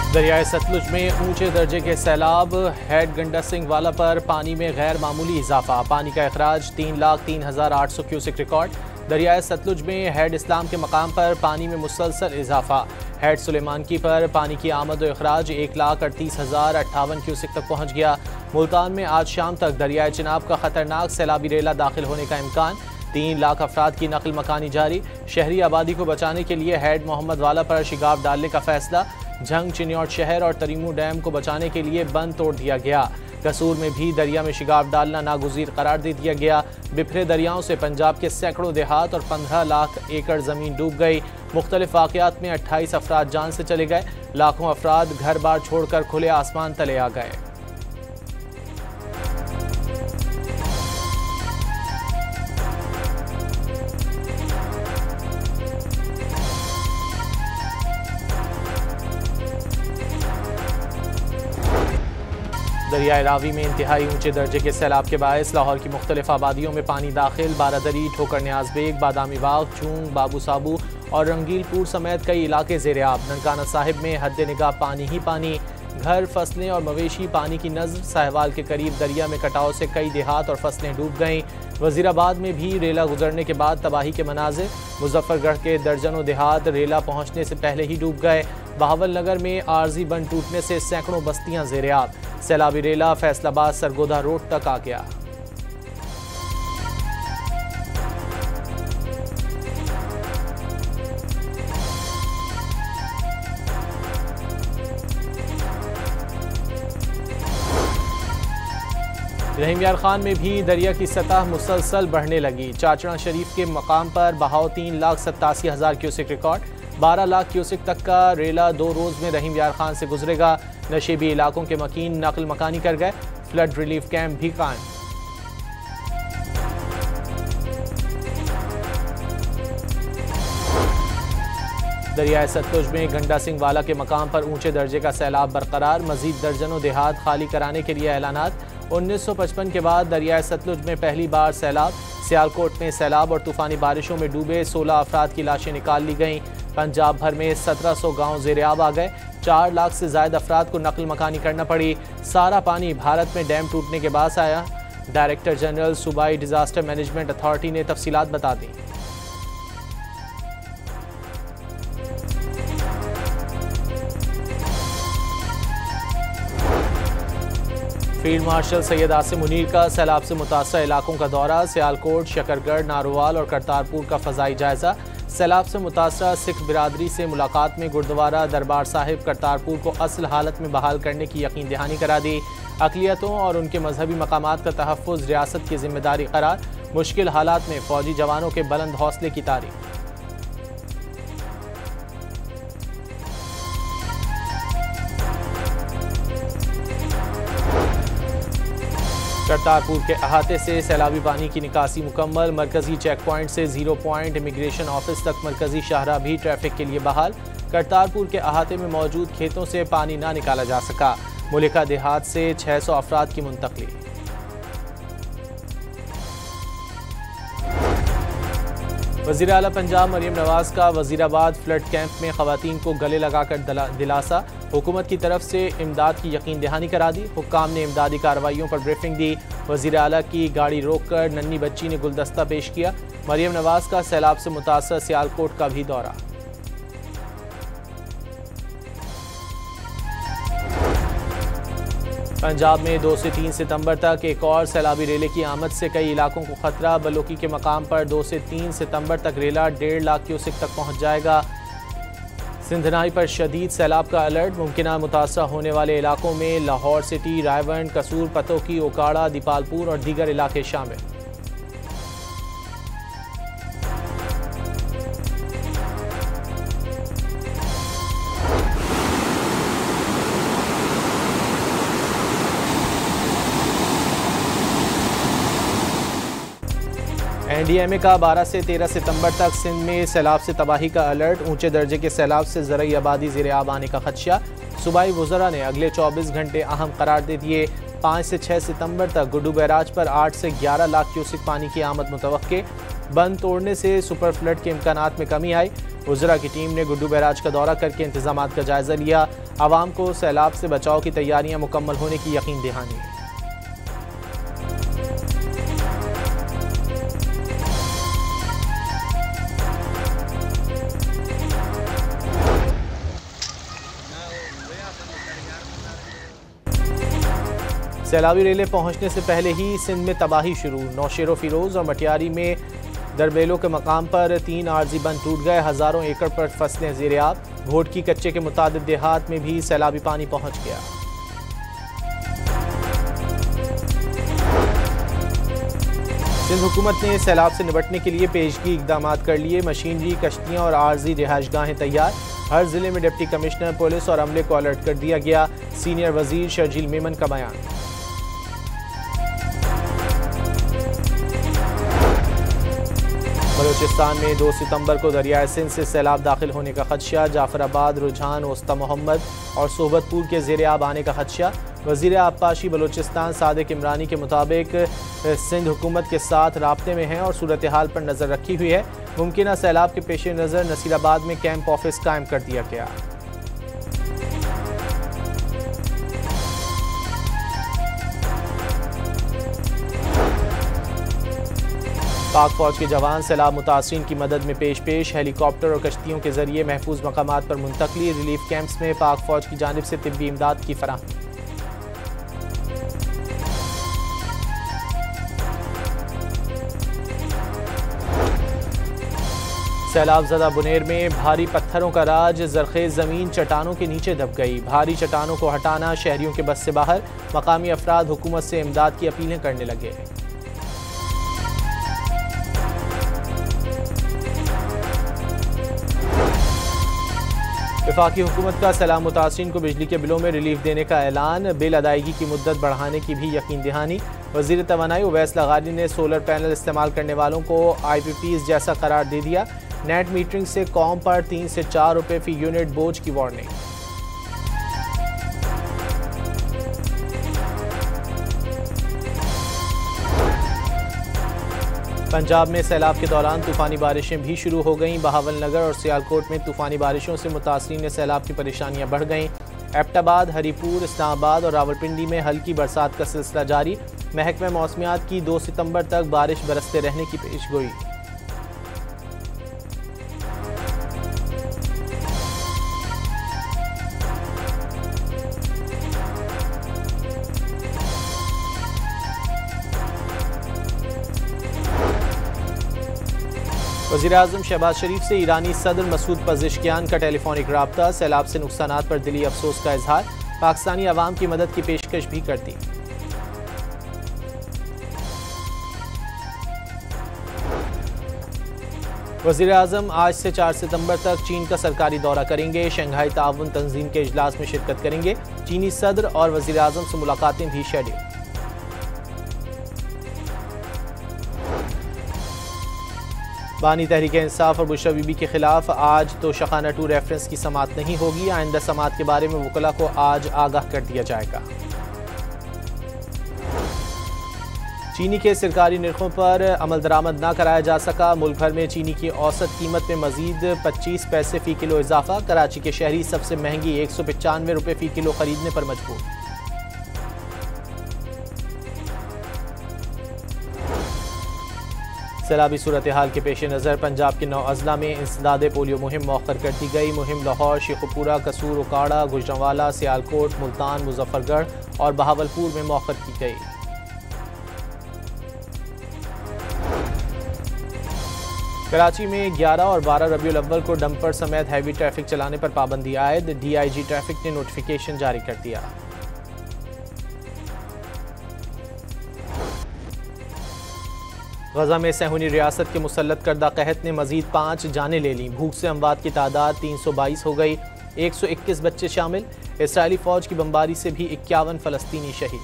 दरियाए सतलुज में ऊंचे दर्जे के सैलाब। हेड गंडा सिंह वाला पर पानी में गैर मामूली इजाफा। पानी का अखराज 3,03,800 क्यूसिक रिकॉर्ड। दरियाए सतलुज में हेड इस्लाम के मकाम पर पानी में मुसलसल इजाफा। हेड सुलेमानकी पर पानी की आमद और अखराज 1,38,058 क्यूसिक तक पहुँच गया। मुल्तान में आज शाम तक दरियाए चिनाब का खतरनाक सैलाबी रेला दाखिल होने का इम्कान। 3 लाख अफराद की नकल मकानी जारी। शहरी आबादी को बचाने के लिए हेड मोहम्मद वाला पर शिगाफ डालने का फैसला। झंग चिन्यौट शहर और तरीमू डैम को बचाने के लिए बंद तोड़ दिया गया। कसूर में भी दरिया में शिगाफ डालना नागुज़ीर करार दे दिया गया। बिखरे दरियाओं से पंजाब के सैकड़ों देहात और 15 लाख एकड़ ज़मीन डूब गई। मुख्तलिफ वाक़यात में 28 अफराद जान से चले गए। लाखों अफराद घर बार छोड़कर खुले आसमान तले आ गए। दरियाए रावी में इंतहाई ऊंचे दर्जे के सैलाब के बायस लाहौर की मुख्तलिफ आबादियों में पानी दाखिल। बारादरी, ठोकर न्याज बेग, बादामी बाग, चूंग, बाबू साबू और रंगीलपुर समेत कई इलाके ज़ेर-ए-आब। ननकाना साहिब में हद निगाह पानी ही पानी। घर, फसलें और मवेशी पानी की नज़र। साहिवाल के करीब दरिया में कटाव से कई देहात और फसलें डूब गईं। वजीराबाद में भी रेला गुजरने के बाद तबाही के मनाजिर। मुजफ्फरगढ़ के दर्जनों देहात रेला पहुँचने से पहले ही डूब गए। बहावल नगर में आर्जी बंद टूटने से सैकड़ों बस्तियां ज़ेर-ए-आब। सैलाबी रेला फैसलाबाद सरगोधा रोड तक आ गया। रहीम यार खान में भी दरिया की सतह मुसलसल बढ़ने लगी। चाचड़ा शरीफ के मकाम पर बहाव 3,87,000 क्यूसिक रिकॉर्ड। 12 लाख क्यूसिक तक का रेला 2 रोज़ में रहीम यार खान से गुजरेगा। नशेबी इलाकों के मकीन नकल मकानी कर गए। फ्लड रिलीफ कैंप भी कायम। दरियाए सतलुज में गंडा सिंह वाला के मकाम पर ऊंचे दर्जे का सैलाब बरकरार। मजीद दर्जनों देहात खाली कराने के लिए ऐलानात। 1955 के बाद दरियाए सतलुज में पहली बार सैलाब। सियालकोट में सैलाब और तूफानी बारिशों में डूबे 16 अफराद की लाशें निकाल ली गईं। पंजाब भर में 1700 गाँव ज़ेर-ए-आब आ गए। 4 लाख से ज़ायद अफराद को नकल मकानी करना पड़ी। सारा पानी भारत में डैम टूटने के बाद आया। डायरेक्टर जनरल सूबाई डिजास्टर मैनेजमेंट अथॉरिटी ने तफसीलात बता दी। फील्ड मार्शल सैयद आसिम मुनीर का सैलाब से मुतासर इलाकों का दौरा। सियालकोट, शकरगढ़, नारोवाल और करतारपुर का फ़ज़ाई जायज़ा। सैलाब से मुतासर सिख बिरादरी से मुलाकात में गुरुद्वारा दरबार साहिब करतारपुर को असल हालत में बहाल करने की यकीन दहानी करा दी। अक़लियतों और उनके मजहबी मकामात का तहफ़्फ़ुज़ रियासत की जिम्मेदारी करार। मुश्किल हालात में फ़ौजी जवानों के बुलंद हौसले की तारीफ़। करतारपुर के अहाते से सैलाबी पानी की निकासी मुकम्मल। मरकजी चेक पॉइंट से 0 पॉइंट इमिग्रेशन ऑफिस तक मरकजी शाहरा भी ट्रैफिक के लिए बहाल। करतारपुर के अहाते में मौजूद खेतों से पानी ना निकाला जा सका। मुलिका देहात से 600 अफराद की मुंतकली। वज़ीर आला पंजाब मरियम नवाज का वज़ीराबाद फ्लड कैंप में ख़वातीन को गले लगाकर दिलासा। हुकूमत की तरफ से इमदाद की यकीन दहानी करा दी। हुक्काम ने इमदादी कार्रवाइयों पर ब्रीफिंग दी। वज़ीर आला की गाड़ी रोककर नन्ही बच्ची ने गुलदस्ता पेश किया। मरियम नवाज का सैलाब से मुतासर सियालकोट का भी दौरा। पंजाब में 2 से 3 सितंबर तक एक और सैलाबी रेले की आमद से कई इलाकों को खतरा। बलोकी के मकाम पर 2 से 3 सितंबर तक रेला 1.5 लाख क्यूसिक तक पहुंच जाएगा। सिंधनाई पर शदीद सैलाब का अलर्ट। मुमकिन मुतासर होने वाले इलाकों में लाहौर सिटी, रायवंड, कसूर, पतोकी, ओकाड़ा, दीपालपुर और दीगर इलाके शामिल। NDMA का 12 से 13 सितंबर तक सिंध में सैलाब से तबाही का अलर्ट। ऊंचे दर्जे के सैलाब से ज़रई आबादी ज़ेर-ए-आब आने का खदशा। सूबाई वज़रा ने अगले 24 घंटे अहम करार दे दिए। 5 से 6 सितंबर तक गुड्डू बैराज पर 8 से 11 लाख क्यूसिक पानी की आमद मुतवक्के। बंद तोड़ने से सुपर फ्लड के इम्कानात में कमी आई। वज़रा की टीम ने गुड्डू बैराज का दौरा करके इंतजामात का जायजा लिया। आवाम को सैलाब से बचाव की तैयारियां मुकम्मल होने की यकीन दहानी। सैलाबी रेलें पहुंचने से पहले ही सिंध में तबाही शुरू। नौशेरो फिरोज और मटियारी में दरबेलों के मकाम पर 3 आर्जी बंद टूट गए। हज़ारों एकड़ पर फसलें ज़ेर-ए-आब। घोटकी कच्चे के मुताबिक देहात में भी सैलाबी पानी पहुंच गया। सिंध हुकूमत ने सैलाब से निपटने के लिए पेशगी इकदाम कर लिए। मशीनरी, कश्तियाँ और आर्जी रिहाइशगाहें तैयार। हर जिले में डिप्टी कमिश्नर, पुलिस और अमले को अलर्ट कर दिया गया। सीनियर वजीर शर्जील मेमन का बयान। बलूचिस्तान में 2 सितंबर को दरियाए सिंध से सैलाब दाखिल होने का खदशा। जाफराबाद, रुझान, ओस्ता मोहम्मद और सोबतपुर के ज़ेर-ए-आब आने का खदशा। वज़ीर आबपाशी बलूचिस्तान सादिक इमरानी के मुताबिक सिंध हुकूमत के साथ राब्ते में हैं और सूरत हाल पर नज़र रखी हुई है। मुमकिन सैलाब के पेश नज़र नसीराबाद में कैंप ऑफिस कायम कर दिया गया। पाक फौज के जवान सैलाब मुतासरीन की मदद में पेश। हेलीकॉप्टर और कश्तियों के जरिए महफूज मकामात पर मुंतकली। रिलीफ कैंप्स में पाक फौज की जानिब से तिब्बी इमदाद की फराहमी। सैलाब ज़दा बुनेर में भारी पत्थरों का राज। जरखेज ज़मीन चट्टानों के नीचे दब गई। भारी चट्टानों को हटाना शहरियों के बस से बाहर। मकामी अफराद हुकूमत से इमदाद की अपीलें करने लगे। वफाकी हुकूमत का सैलाब मुतासरीन को बिजली के बिलों में रिलीफ देने का ऐलान। बिल अदायगी की मुद्दत बढ़ाने की भी यकीन दहानी। वज़ीर तवानाई उवैस लगानी ने सोलर पैनल इस्तेमाल करने वालों को IPPs जैसा करार दे दिया। नेट मीटरिंग से कौम पर 3 से 4 रुपये फी यूनिट बोझ की वार्निंग। पंजाब में सैलाब के दौरान तूफ़ानी बारिशें भी शुरू हो गईं। बहावल नगर और सियालकोट में तूफ़ानी बारिशों से मुतासरीन सैलाब की परेशानियां बढ़ गईं। एबटाबाद, हरीपुर, इस्लामाबाद और रावलपिंडी में हल्की बरसात का सिलसिला जारी। महकमा मौसमियात की 2 सितंबर तक बारिश बरसते रहने की पेशगोई। वज़ीर-ए-आज़म शहबाज शरीफ से ईरानी सदर मसूद पज़ेश्कियान का टेलीफोनिक राब्ता। सैलाब से नुकसानात पर दिली अफसोस का इजहार। पाकिस्तानी अवाम की मदद की पेशकश भी कर दी। वज़ीर-ए-आज़म आज से 4 सितंबर तक चीन का सरकारी दौरा करेंगे। शंघाई ताउन तंजीम के इजलास में शिरकत करेंगे। चीनी सदर और वज़ीर-ए-आज़म से मुलाकातें भी शेड्यूल। बानी तहरीक-ए-इंसाफ और बुशरा बीबी के खिलाफ आज तो शखाना 2 रेफरेंस की समात नहीं होगी। आइंदा समात के बारे में वकला को आज आगाह कर दिया जाएगा। चीनी के सरकारी निर्खों पर अमल दरामद न कराया जा सका। मुल्क भर में चीनी की औसत कीमत में मजीद 25 पैसे फ़ी किलो इजाफा। कराची के शहरी सबसे महंगी 195 रुपये फ़ी किलो खरीदने पर मजबूर। सैलाबी सूरत हाल के पेश नज़र पंजाब के 9 अजला में इंसदाद पोलियो मुहिम मौखर कर दी गई। मुहिम लाहौर, शेखुपुरा, कसूर, उकाड़ा, गुजरांवाला, सियालकोट, मुल्तान, मुजफ्फरगढ़ और बहावलपुर में मौखर की गई। कराची में 11 और 12 रबीउल अव्वल को डंपर समेत हैवी ट्रैफिक चलाने पर पाबंदी आयद। DIG ट्रैफिक ने नोटिफिकेशन जारी कर दिया। गजा में सहूनी रियासत के मुसल्लत करदा कहत ने मजीद 5 जानें ले लीं। भूख से अमवात की तादाद 322 हो गई। 121 बच्चे शामिल। इसराइली फौज की बमबारी से भी 51 फलस्तीनी शहीद।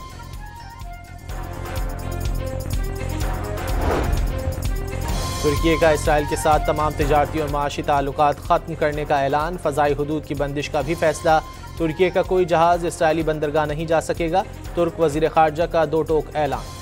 तुर्की का इसराइल के साथ तमाम तिजारती और माशी ताल्लुकात ख़त्म करने का ऐलान। फ़ज़ाई हुदूद की बंदिश का भी फैसला। तुर्की का कोई जहाज़ इसराइली बंदरगाह नहीं जा सकेगा। तुर्क वज़ीर ख़ारजा का 2 टोक ऐलान।